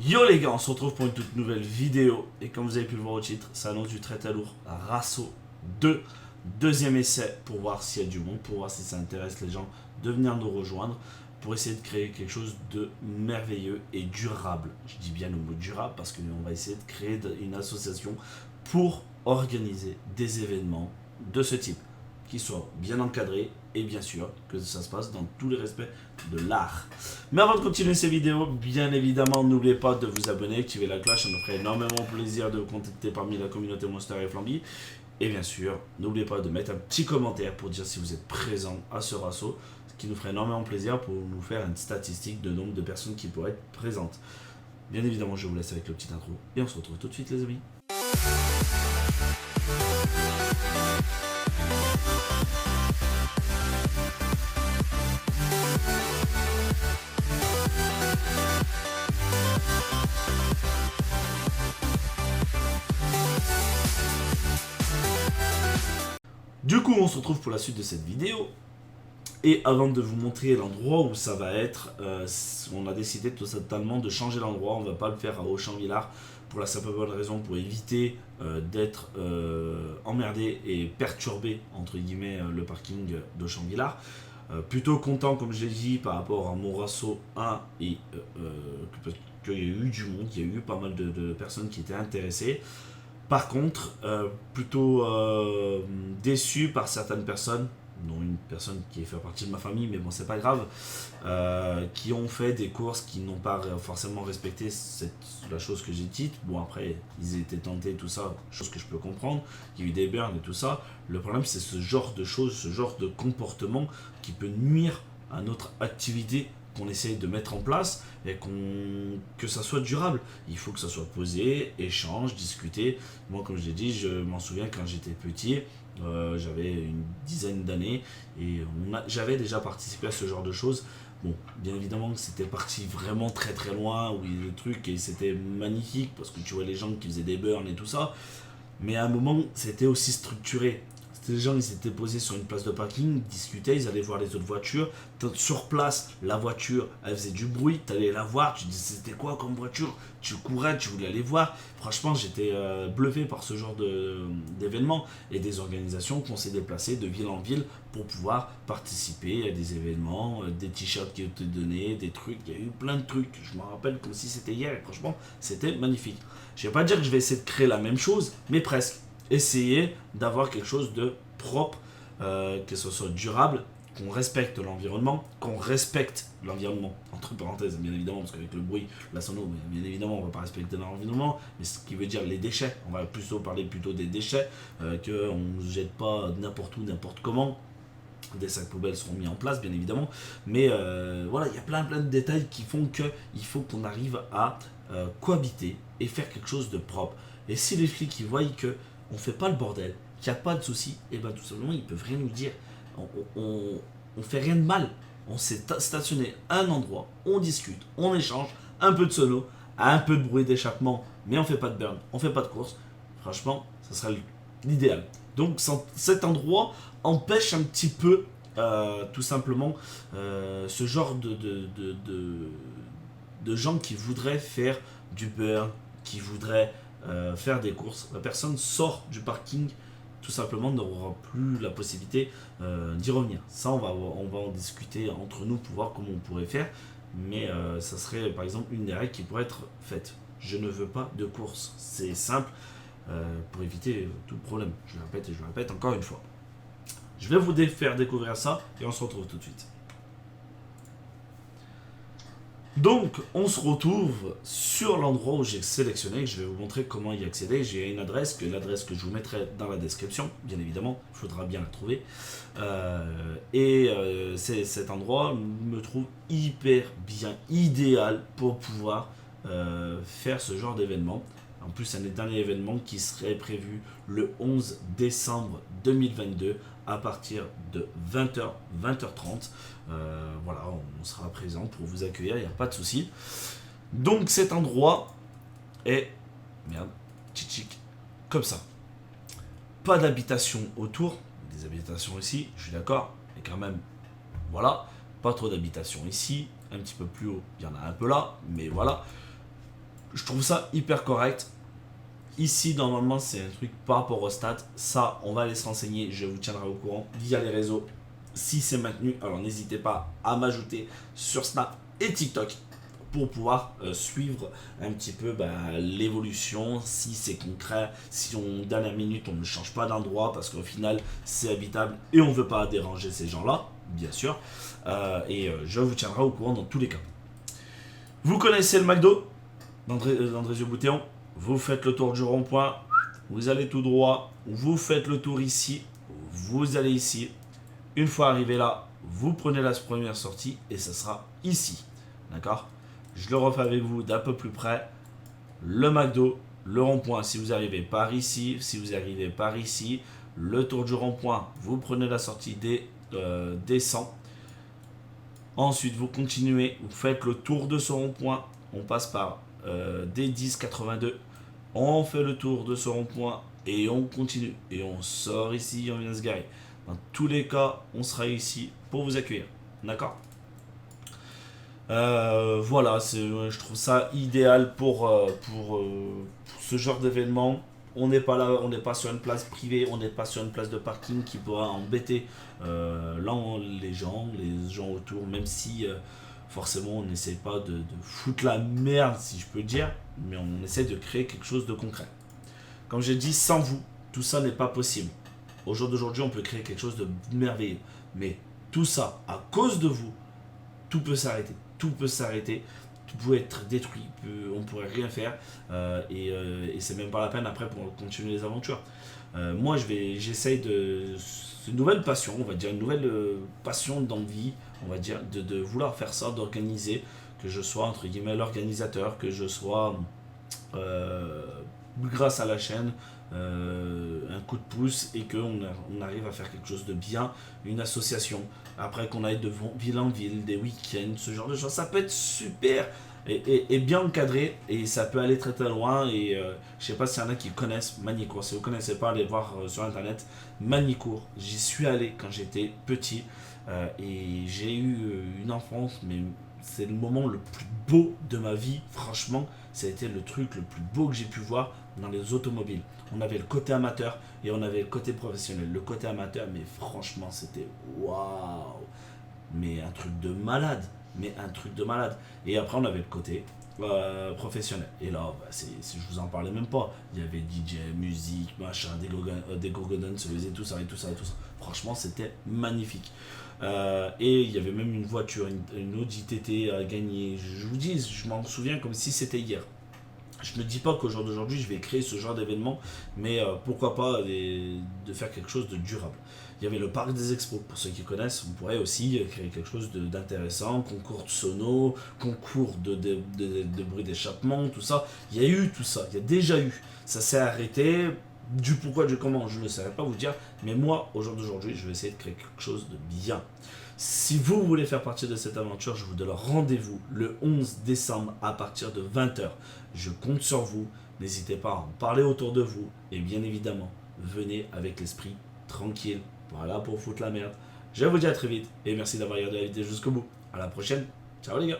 Yo les gars, on se retrouve pour une toute nouvelle vidéo. Et comme vous avez pu le voir au titre, ça annonce du très très lourd. Rasso 2, deuxième essai pour voir s'il y a du monde, pour voir si ça intéresse les gens de venir nous rejoindre, pour essayer de créer quelque chose de merveilleux et durable. Je dis bien le mot durable parce qu'on va essayer de créer une association pour organiser des événements de ce type, qui soient bien encadrés et bien sûr que ça se passe dans tous les respects de l'art. Mais avant de continuer ces vidéos, bien évidemment, n'oubliez pas de vous abonner, activer la cloche, ça nous ferait énormément plaisir de vous contacter parmi la communauté Monster et Flamby. Et bien sûr, n'oubliez pas de mettre un petit commentaire pour dire si vous êtes présent à ce rasso, ce qui nous ferait énormément plaisir pour nous faire une statistique de nombre de personnes qui pourraient être présentes. Bien évidemment, je vous laisse avec le petit intro et on se retrouve tout de suite les amis. Du coup, on se retrouve pour la suite de cette vidéo. Et avant de vous montrer l'endroit où ça va être, on a décidé totalement de changer l'endroit. On ne va pas le faire à Auchan-Villard pour la simple bonne raison, pour éviter d'être emmerdé et perturbé, entre guillemets, le parking d'Auchan-Villard. Plutôt content, comme je l'ai dit, par rapport à mon Rasso 1 et qu'il y a eu du monde, il y a eu pas mal de personnes qui étaient intéressées. Par contre, plutôt déçu par certaines personnes, dont une personne qui fait partie de ma famille, mais bon, c'est pas grave, qui ont fait des courses qui n'ont pas forcément respecté la chose que j'ai dite. Bon, après, ils étaient tentés, tout ça, chose que je peux comprendre. Il y a eu des burns et tout ça. Le problème, c'est ce genre de choses, ce genre de comportement qui peut nuire à notre activité qu'on essaye de mettre en place et que ça soit durable. Il faut que ça soit posé, échange, discuté. Moi, comme je l'ai dit, je m'en souviens quand j'étais petit, j'avais une dizaine d'années et j'avais déjà participé à ce genre de choses. Bon, bien évidemment que c'était parti vraiment très très loin, où il y a des trucs et c'était magnifique parce que tu vois les gens qui faisaient des burns et tout ça. Mais à un moment, c'était aussi structuré. Les gens, ils s'étaient posés sur une place de parking, ils discutaient, ils allaient voir les autres voitures. Sur place, la voiture, elle faisait du bruit, tu allais la voir, tu disais c'était quoi comme voiture, tu courais, tu voulais aller voir. Franchement, j'étais bluffé par ce genre d'événements et des organisations qu'on s'est déplacées de ville en ville pour pouvoir participer à des événements, des t-shirts qui étaient donnés, des trucs, il y a eu plein de trucs. Je me rappelle comme si c'était hier et franchement, c'était magnifique. Je ne vais pas dire que je vais essayer de créer la même chose, mais presque. Essayer d'avoir quelque chose de propre, que ce soit durable, qu'on respecte l'environnement, entre parenthèses bien évidemment, parce qu'avec le bruit, la sono, bien évidemment on ne va pas respecter l'environnement, mais ce qui veut dire les déchets, on va parler plutôt des déchets, qu'on ne jette pas n'importe où, n'importe comment. Des sacs poubelles seront mis en place bien évidemment, mais voilà, il y a plein de détails qui font qu'il faut qu'on arrive à cohabiter et faire quelque chose de propre. Et si les flics ils voient que on fait pas le bordel, qu'il n'y a pas de souci, et bien tout simplement ils peuvent rien nous dire. On fait rien de mal. On s'est stationné à un endroit, on discute, on échange, un peu de sono, un peu de bruit d'échappement, mais on fait pas de burn, on fait pas de course. Franchement, ça serait l'idéal. Donc cet endroit empêche un petit peu tout simplement ce genre de gens qui voudraient faire du burn, qui voudraient faire des courses. La personne sort du parking, tout simplement n'aura plus la possibilité d'y revenir. Ça, on va en discuter entre nous pour voir comment on pourrait faire, mais ça serait par exemple une des règles qui pourrait être faite. Je ne veux pas de course, c'est simple, pour éviter tout problème. Je le répète et je le répète encore une fois. Je vais vous faire découvrir ça et on se retrouve tout de suite. Donc, on se retrouve sur l'endroit où j'ai sélectionné. Je vais vous montrer comment y accéder. J'ai une adresse, l'adresse que je vous mettrai dans la description, bien évidemment. Il faudra bien la trouver. Cet endroit me trouve hyper bien, idéal pour pouvoir faire ce genre d'événement. En plus, c'est un des derniers événements qui serait prévu le 11 décembre 2022 à partir de 20h, 20h30. Voilà, on sera présent pour vous accueillir, il n'y a pas de souci. Donc cet endroit est, tchic, comme ça. Pas d'habitation autour, des habitations ici, je suis d'accord, mais quand même, voilà, pas trop d'habitation ici, un petit peu plus haut, il y en a un peu là, mais voilà. Je trouve ça hyper correct. Ici, normalement, c'est un truc par rapport au stats. Ça, on va aller se renseigner. Je vous tiendrai au courant via les réseaux si c'est maintenu. Alors, n'hésitez pas à m'ajouter sur Snap et TikTok pour pouvoir suivre un petit peu l'évolution, si c'est concret, si on dernière minute on ne change pas d'endroit parce qu'au final c'est habitable et on ne veut pas déranger ces gens-là, bien sûr. Je vous tiendrai au courant dans tous les cas. Vous connaissez le McDo d'Andrézieux-Bouthéon. Vous faites le tour du rond-point, vous allez tout droit, vous faites le tour ici, vous allez ici. Une fois arrivé là, vous prenez la première sortie et ça sera ici. D'accord ? Je le refais avec vous d'un peu plus près. Le McDo, le rond-point, si vous arrivez par ici, si vous arrivez par ici, le tour du rond-point, vous prenez la sortie des 100. Ensuite, vous continuez, vous faites le tour de ce rond-point. On passe par des 10,82. On fait le tour de ce rond-point et on continue. Et on sort ici, on vient se garer. Dans tous les cas, on sera ici pour vous accueillir. D'accord ? Voilà, je trouve ça idéal pour ce genre d'événement. On n'est pas là, on n'est pas sur une place privée, on n'est pas sur une place de parking qui pourra embêter les gens autour, même si forcément on n'essaie pas de foutre la merde, si je peux dire, mais on essaie de créer quelque chose de concret. Comme j'ai dit, sans vous, tout ça n'est pas possible. Au jour d'aujourd'hui, on peut créer quelque chose de merveilleux, mais tout ça, à cause de vous, tout peut s'arrêter. Tout peut s'arrêter, tout peut être détruit, on ne pourrait rien faire et c'est même pas la peine après pour continuer les aventures. Moi j'essaye c'est une nouvelle passion, on va dire, une nouvelle passion d'envie, on va dire, de vouloir faire ça, d'organiser, que je sois entre guillemets l'organisateur, que je sois grâce à la chaîne un coup de pouce et qu'on arrive à faire quelque chose de bien, une association, après qu'on aille de ville en ville, des week-ends, ce genre de choses, ça peut être super et bien encadré et ça peut aller très très loin et je sais pas s'il y en a qui connaissent Magny-Cours, si vous ne connaissez pas, allez voir sur internet Magny-Cours, j'y suis allé quand j'étais petit et j'ai eu une enfance, mais c'est le moment le plus beau de ma vie, franchement, ça a été le truc le plus beau que j'ai pu voir dans les automobiles. On avait le côté amateur et on avait le côté professionnel. Le côté amateur, mais franchement, c'était waouh! Mais un truc de malade. Mais un truc de malade. Et après, on avait le côté professionnel. Et là, je vous en parlais même pas. Il y avait DJ, musique, machin, des Gorgonons, se faisaient tout ça et tout ça et tout ça. Franchement, c'était magnifique. Et il y avait même une voiture, une Audi TT à gagner. Je vous dis, je m'en souviens comme si c'était hier. Je me dis pas qu'au jour d'aujourd'hui je vais créer ce genre d'événement, mais pourquoi pas de faire quelque chose de durable. Il y avait le parc des expos, pour ceux qui connaissent, on pourrait aussi créer quelque chose d'intéressant, concours de sono, concours de bruit d'échappement, tout ça. Il y a eu tout ça, il y a déjà eu. Ça s'est arrêté, du pourquoi, du comment, je ne saurais pas vous dire, mais moi, au jour d'aujourd'hui, je vais essayer de créer quelque chose de bien. Si vous voulez faire partie de cette aventure, je vous donne rendez-vous le 11 décembre à partir de 20h. Je compte sur vous, n'hésitez pas à en parler autour de vous et bien évidemment, venez avec l'esprit tranquille, voilà pour foutre la merde. Je vous dis à très vite et merci d'avoir regardé la vidéo jusqu'au bout. À la prochaine, ciao les gars.